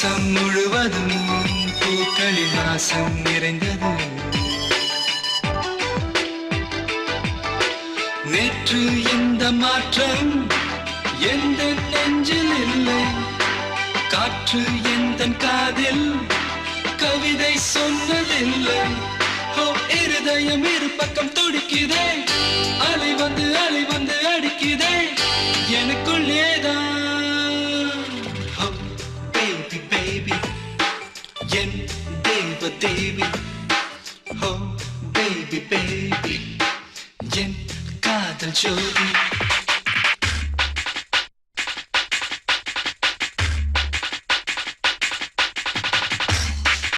மாசம் முழுவதும் பூக்களின் வாசம் நிறைந்தது. நேற்று இந்த மாற்றம் எந்த நெஞ்சில் இல்லை. காற்று எந்த காதில் கவிதை சொன்னதில்லை. இருதயம் இரு பக்கம் துடிக்குதே, அலை வந்து அடிக்குதே எனக்குள்ளேதான். பேபி பேபி என் தேவ தேவி. பேபி பேபி என் காதல் ஜோதி.